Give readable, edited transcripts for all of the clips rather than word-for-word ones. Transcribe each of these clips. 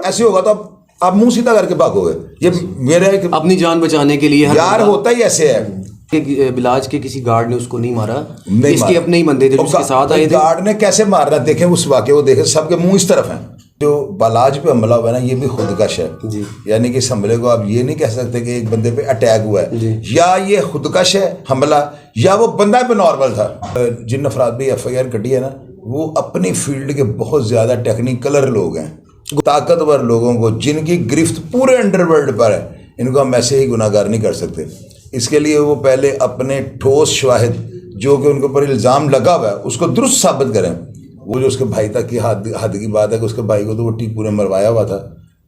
ऐसे होगा तो आप मुंह सीधा करके भागोगे। ये मेरा एक अपनी जान बचाने के लिए यार होता ही ऐसे है कि बिलाज के किसी गार्ड ने उसको नहीं मारा, नहीं इसके मारा। अपने ही बंदे थे जो उसके साथ आए थे। गार्ड ने कैसे मारना देखें उस वाक़े को देखें, सबके मुंह इस तरफ हैं। जो बालाज पे हमला हुआ है ना, ये भी खुदकश है जी। यानी कि इस हमले को आप ये नहीं कह सकते कि एक बंदे पे अटैक हुआ है, या ये खुदकश है हमला, या वो बंदा पे नॉर्मल था। जिन अफराद भी FIR कटी है ना, वो अपनी फील्ड के बहुत ज़्यादा टेक्निकलर लोग हैं, ताकतवर लोगों को जिनकी गिरफ्त पूरे अंडरवर्ल्ड पर है, इनको हम ऐसे ही गुनाहगार नहीं कर सकते। इसके लिए वो पहले अपने ठोस शवाहिद जो कि उनके ऊपर इल्ज़ाम लगा हुआ है उसको दुरुस्त साबित करें। वो जो उसके भाई तक की हद की बात है कि उसके भाई को तो वो टीपू ने मरवाया हुआ था,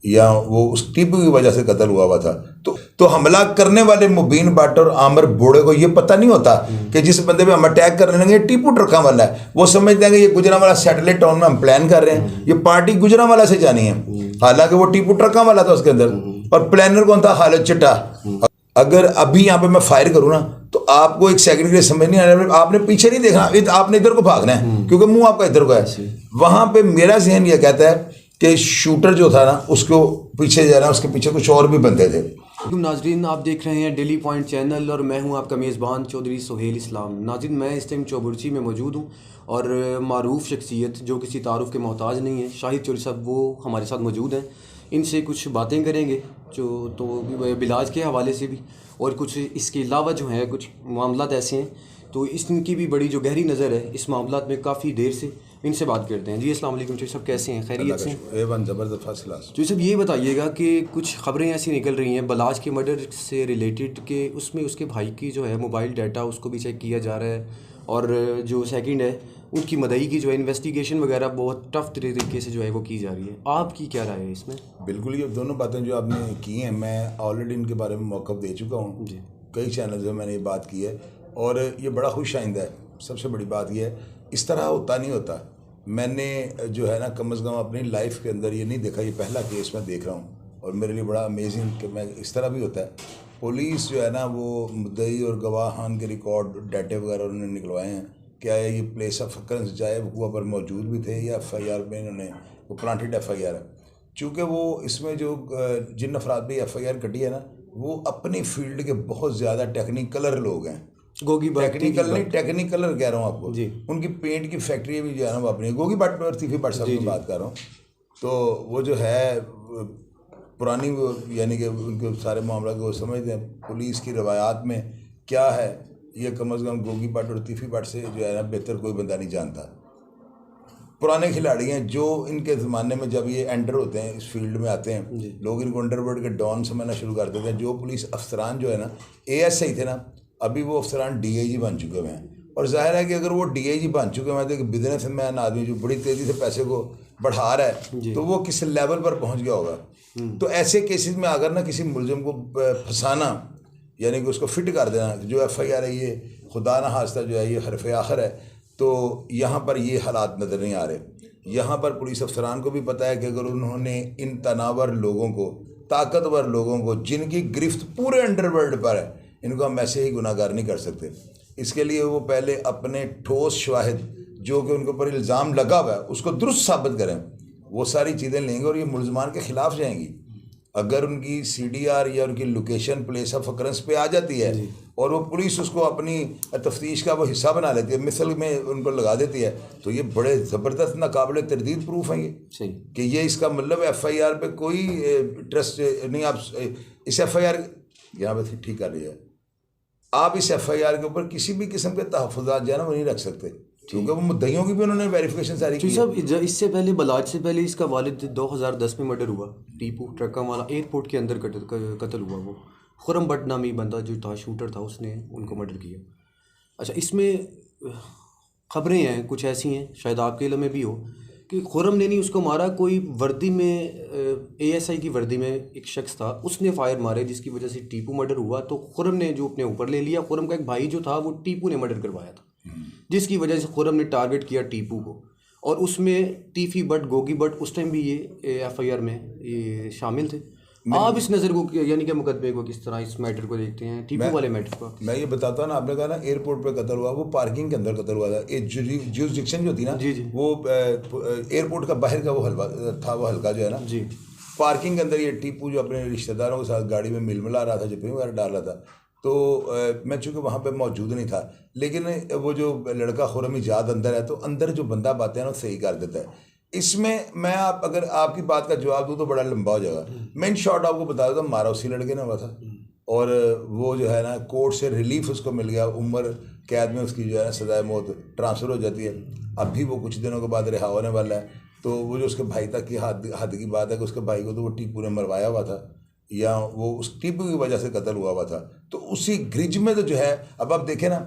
या वो उस टीपू की वजह से कत्ल हुआ था। तो हमला करने वाले मुबीन भट्ट और आमिर बोड़े को ये पता नहीं होता कि जिस बंदे पे हम अटैक करने लगे टीपू ट्रका वाला है। वो समझते हैं कि ये गुजरांवाला सैटेलाइट टाउन में हम प्लान कर रहे हैं, ये पार्टी गुजरांवाला से जानी है, हालांकि वो टीपू ट्रका वाला था उसके अंदर, और प्लानर कौन था? खालिद चिट्टा। अगर अभी यहाँ पे मैं फायर करूँ ना तो आपको एक सेकंड के लिए समझ नहीं आ रहा, आपने पीछे नहीं देखना, आपने इधर को भागना है क्योंकि मुंह आपका इधर को है। वहां पे मेरा जहन यह कहता है कि शूटर जो था ना उसको पीछे जाना, उसके पीछे कुछ और भी बंदे थे। नाजरीन, आप देख रहे हैं डेली पॉइंट चैनल और मैं हूं आपका मेज़बान चौधरी सोहेल इस्लाम। नाजरीन, मैं इस टाइम चौबुर्ची में मौजूद हूं और मारूफ शख्सियत जो किसी तारुफ के मोहताज नहीं है, शाहिद चौधरी साहब, वो हमारे साथ मौजूद हैं। इनसे कुछ बातें करेंगे जो तो बिलाज के हवाले से भी, और कुछ इसके अलावा जो है कुछ मामलात ऐसे हैं तो इनकी भी बड़ी जो गहरी नज़र है इस मामलात में काफ़ी देर से। इनसे बात करते हैं। जी अस्सलाम वालेकुम चौधरी साहब, कैसे हैं? खैरियत से? ज़बरदस्त फर्स्ट क्लास। चौधरी साहब, ये बताइएगा कि कुछ खबरें ऐसी निकल रही हैं बलाज के मर्डर से रिलेटेड के उसमें उसके भाई की जो है मोबाइल डाटा उसको भी चेक किया जा रहा है, और जो सेकंड है उनकी मदई की जो है इन्वेस्टिगेशन वगैरह बहुत टफ तरीके से जो है वो की जा रही है। आपकी क्या राय है इसमें? बिल्कुल, ये दोनों बातें जो आपने की हैं मैं ऑलरेडी इनके बारे में मौक़िफ़ दे चुका हूँ जी। कई चैनल्स में मैंने ये बात की है और ये बड़ा खुश आइंदा है। सबसे बड़ी बात यह है, इस तरह होता नहीं होता। मैंने जो है ना कम अज़ कम अपनी लाइफ के अंदर ये नहीं देखा, ये पहला केस मैं देख रहा हूँ और मेरे लिए बड़ा अमेजिंग कि मैं इस तरह भी होता है। पुलिस जो है ना वो मुद्दई और गवाहान के रिकॉर्ड डाटे वगैरह उन्होंने निकलवाए हैं। क्या है ये प्लेस ऑफ अकरेंस चाहे हुआ पर मौजूद भी थे या FIR में इन्होंने वो प्लांटेड FIR है। चूँकि वो इसमें जो जिन अफराद भी FIR कटी है ना वो अपनी फील्ड के बहुत ज़्यादा टेक्निकलर लोग हैं। टेक्निकल नहीं, टेक्निकलर कह रहा हूँ आपको जी। उनकी पेंट की फैक्ट्री भी जो है ना वो अपनी गोगी भट्ट और तीफी भट्ट साहब की बात कर रहा हूँ। तो वो जो है पुरानी वो यानी कि उनके सारे मामला को समझते हैं। पुलिस की रवायात में क्या है ये कम अज़ कम गोगी भट्ट और तीफी भट्ट से जो है ना बेहतर कोई बंदा नहीं जानता। पुराने खिलाड़ी हैं जो इनके ज़माने में जब ये एंटर होते हैं इस फील्ड में आते हैं लोग इनको अंडरवर्ल्ड के डॉन समझना शुरू कर देते हैं। जो पुलिस अफसरान जो है ना ASI थे ना, अभी वो अफसरान DIG बन चुके हुए हैं। और जाहिर है कि अगर वो DIG बन चुके हैं तो एक बिजनेस मैन आदमी जो बड़ी तेज़ी से पैसे को बढ़ा रहा है तो वो किस लेवल पर पहुंच गया होगा। तो ऐसे केसेस में अगर ना किसी मुलजिम को फंसाना यानी कि उसको फिट कर देना, जो FIR है ये खुदा ना खास्ता जो है ये हरफ आखिर है, तो यहाँ पर ये हालात नज़र नहीं आ रहे। यहाँ पर पुलिस अफसरान को भी पता है कि अगर उन्होंने इन तनावर लोगों को, ताकतवर लोगों को जिनकी गिरफ्त पूरे अंडरवर्ल्ड पर है, इनको हम ऐसे ही गुनाहगार नहीं कर सकते। इसके लिए वो पहले अपने ठोस शवाहिद जो कि उनके ऊपर इल्ज़ाम लगा हुआ है उसको दुरुस्त साबित करें। वो सारी चीज़ें लेंगे और ये मुलजमान के ख़िलाफ़ जाएंगी। अगर उनकी CDR या उनकी लोकेशन प्लेस ऑफ अकरेंस पे आ जाती है और वो पुलिस उसको अपनी तफ्तीश का वो हिस्सा बना लेती है, मिसल में उनको लगा देती है, तो ये बड़े ज़बरदस्त नाकाबिल तरदीद प्रूफ हैं ये कि ये इसका मतलब FIR पे कोई ट्रस्ट नहीं। आप इस FIR यहाँ पर ठीक कर रही है, आप इस FIR के ऊपर किसी भी किस्म के तहफ़्फ़ुज़ात जो है ना वो नहीं रख सकते क्योंकि वो मुद्दइयों की भी उन्होंने वेरिफिकेशन सारी की। सब इससे पहले बलाज से पहले इसका वालिद 2010 में मर्डर हुआ, टीपू ट्रका वाला एयरपोर्ट के अंदर कत्ल हुआ। वो खुरम भट्ट नामी बंदा जो था शूटर था उसने उनको मर्डर किया। अच्छा, इसमें ख़बरें हैं कुछ ऐसी हैं शायद आपके इल्म में भी हो कि खुरम ने नहीं उसको मारा, कोई वर्दी में ASI की वर्दी में एक शख्स था उसने फायर मारे जिसकी वजह से टीपू मर्डर हुआ। तो खुरम ने जो अपने ऊपर ले लिया। खुरम का एक भाई जो था वो टीपू ने मर्डर करवाया था जिसकी वजह से खुरम ने टारगेट किया टीपू को, और उसमें तीफी भट्ट गोगी भट्ट उस टाइम भी ये FIR में ये शामिल थे। आप इस नज़र को यानी कि मुकदमे को किस तरह इस मैटर को देखते हैं, टीपू वाले मैटर को? मैं ये बताता हूँ ना, आपने कहा ना एयरपोर्ट पे कत्ल हुआ, वो पार्किंग के अंदर कत्ल हुआ था। एक जुरिसडिक्शन जो थी ना जी वो एयरपोर्ट का बाहर का वो हलवा था, वो हल्का जो है ना जी पार्किंग के अंदर ये टीपू जो अपने रिश्तेदारों के साथ गाड़ी में मिला रहा था, जब वगैरह डाल रहा था, तो मैं चूँकि वहाँ पे मौजूद नहीं था, लेकिन वो जो लड़का खुरम इजाद अंदर है, तो अंदर जो बंदा बातें हैं ना सही कर देता है। इसमें मैं अगर आपकी बात का जवाब दूँ तो बड़ा लंबा हो जाएगा। मैं इन शॉर्ट आपको बता दूँ, मारा उसी लड़के ने हुआ था, और वो जो है ना कोर्ट से रिलीफ उसको मिल गया, उम्र कैद में उसकी जो है ना सजाए मौत ट्रांसफ़र हो जाती है। अब भी वो कुछ दिनों के बाद रिहा होने वाला है। तो वो जो उसके भाई तक की हद की बात है कि उसके भाई को तो वो टीपू ने मरवाया हुआ था, या वो उस टीपू की वजह से कत्ल हुआ था। तो उसी ग्रिज में तो जो है, अब आप देखें ना,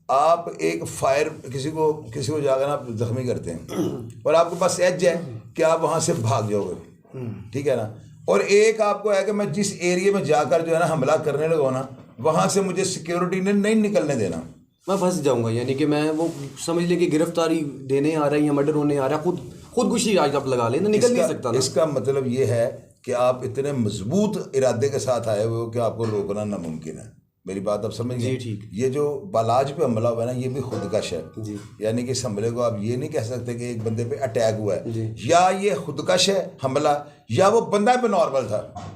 आप एक फायर किसी को जाकर आप जख्मी करते हैं और आपके पास एज है कि आप वहाँ से भाग जाओगे, ठीक है ना, और एक आपको है कि मैं जिस एरिया में जाकर जो है ना हमला करने लगा ना, वहाँ से मुझे सिक्योरिटी ने नहीं निकलने देना, मैं फंस जाऊंगा। यानी कि मैं वो समझ लें कि गिरफ्तारी देने आ रहा है या मर्डर होने आ रहा है, खुदकुशी आज आप लगा लें, निकल नहीं सकता ना। इसका मतलब ये है कि आप इतने मजबूत इरादे के साथ आए हुए हो कि आपको रोकना नामुमकिन है। मेरी बात आप समझ गए? ठीक। ये जो बालाज पे हमला हुआ है ना, ये भी खुदकश है जी। यानी कि इस हमले को आप ये नहीं कह सकते कि एक बंदे पे अटैक हुआ है, या ये खुदकश है हमला, या वो बंदा पे नॉर्मल था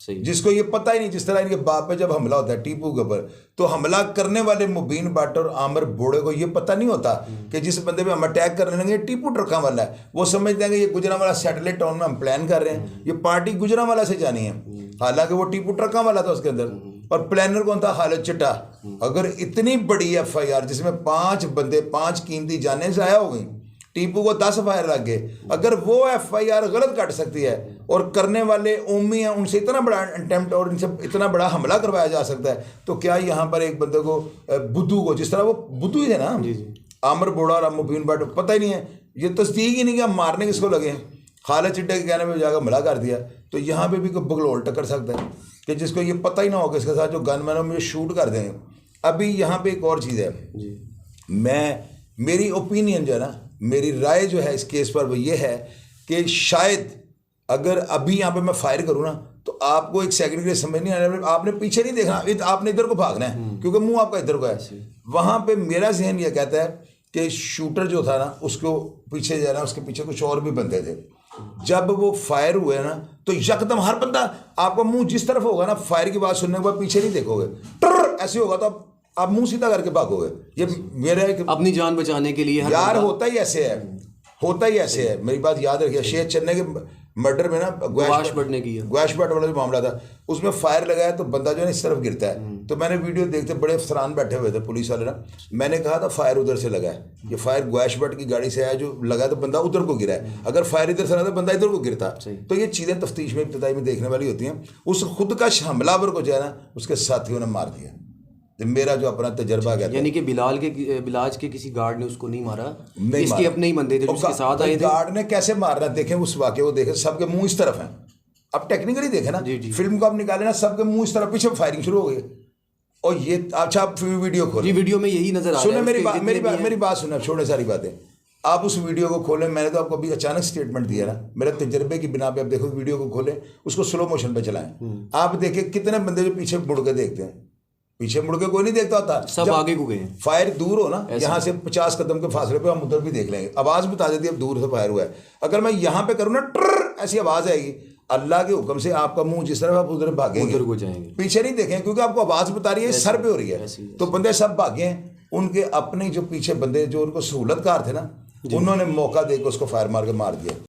जिसको ये पता ही नहीं। जिस तरह इनके बाप पे जब हमला होता है टीपू के ऊपर, तो हमला करने वाले मुबीन भट्ट और आमिर बोड़े को ये पता नहीं होता कि जिस बंदे पे हम अटैक करने लगे टीपू ट्रका वाला है। वो समझते हैं कि ये गुजरांवाला सैटेलाइट टाउन में हम प्लान कर रहे हैं, ये पार्टी गुजरांवाला से जानी है, हालांकि वो टीपू ट्रका वाला था उसके अंदर, और प्लानर कौन था? खालिद चिट्टा। अगर इतनी बड़ी FIR जिसमें 5 बंदे 5 कीमती जानें ज़ाया हो गई, टीपू को 10 फायर लग गए, अगर वो FIR गलत काट सकती है और करने वाले ओमी हैं, उनसे इतना बड़ा अटेम्प्ट और इनसे इतना बड़ा हमला करवाया जा सकता है, तो क्या यहाँ पर एक बंदे को बुद्धू को, जिस तरह वो बुद्धू ही थे ना, आमिर बोड़ा और मुबीन भट्ट, पता ही नहीं है, ये तस्दीक ही नहीं कि हम मारने किसको लगे, खालिद चिट्टे के कहने में जाकर हमला कर दिया। तो यहाँ पे भी कोई बगलोल टक्कर सकता है कि जिसको ये पता ही ना होगा इसके साथ जो गनमैन है मुझे शूट कर देंगे। अभी यहाँ पे एक और चीज़ है, मेरी ओपिनियन जो है ना, मेरी राय जो है इस केस पर वो ये है कि शायद अगर अभी यहाँ पे मैं फायर करूँ ना, तो आपको एक सेकंड के लिए समझ नहीं आना, आपने पीछे नहीं देखना, आपने इधर को भागना है क्योंकि मुंह आपका इधर को है। वहाँ पे मेरा जहन ये कहता है कि शूटर जो था ना, उसको पीछे जाना, उसके पीछे कुछ और भी बंदे थे। जब वो फायर हुए ना, तो यकदम हर बंदा, आपका मुंह जिस तरफ होगा ना, फायर की बात सुनने के बाद पीछे नहीं देखोगे, टर ऐसे होगा तो आप मुंह सीधा करके भागोगे। ये मेरा एक अपनी जान बचाने के लिए यार होता ही ऐसे है, मेरी बात याद रखिए। शेख चन्ने के मर्डर में ना ग्वाश भट्ट ने किया, ग्वाश भट्ट वाला जो मामला था, उसमें फायर लगाया तो बंदा जो है इस तरफ गिरता है। तो मैंने वीडियो देखते, बड़े अफसरान बैठे हुए थे पुलिस वाले ना, मैंने कहा था फायर उधर से लगा है, ये फायर ग्वाश भट्ट की गाड़ी से आया, जो लगा तो बंदा उधर को गिरा है, अगर फायर इधर से लगा तो बंदा इधर को गिरता। तो ये चीज़ें तफ्तीश में इब्तिदाई में देखने वाली होती हैं। उस खुदकश हमलावर को जो है ना, उसके साथियों ने मार दिया। मेरा जो अपना तजर्बा कहता है, यानी कि बिलाज के किसी गार्ड ने उसको नहीं मारा, इसके अपने ही बंदे थे जो उसके साथ आए थे। गार्ड ने कैसे मारना, देखें उस वाक़े को देखें, सबके मुंह इस तरफ हैं। अब टेक्निकली देखें ना, फिल्म को आप निकाले ना, सबके मुंह इस तरफ, पीछे फायरिंग शुरू हो गई। और ये अच्छा आप वीडियो खोलें, वीडियो में यही नजर आ रहा है। मेरी बात सुने, छोड़े सारी बातें, आप उस वीडियो को खोलें। मैंने तो आपको अभी अचानक स्टेटमेंट दिया ना, मेरे तजर्बे की बिना पे आप देखो, वीडियो को खोलें, उसको स्लो मोशन पे चलाएं, आप देखें कितने बंदे जो पीछे मुड़ के देखते हैं। पीछे मुड़ के कोई नहीं देखता होता, सब आगे को गए। फायर दूर हो ना, यहाँ से 50 कदम के फासले पे हम उधर भी देख लेंगे, आवाज़ बता देती है अब दूर से फायर हुआ है। अगर मैं यहाँ पे करूँ ना, ट्र ऐसी आवाज़ आएगी, अल्लाह के हुक्म से आपका मुंह जिस तरफ आप उधर भागेंगे, उधर को जाएंगे, पीछे नहीं देखें, क्योंकि आपको आवाज़ बता रही है सर पे हो रही है। तो बंदे सब भागे हैं, उनके अपने जो पीछे बंदे जो उनको सहूलतकार थे ना, उन्होंने मौका देकर उसको फायर मार के मार दिया।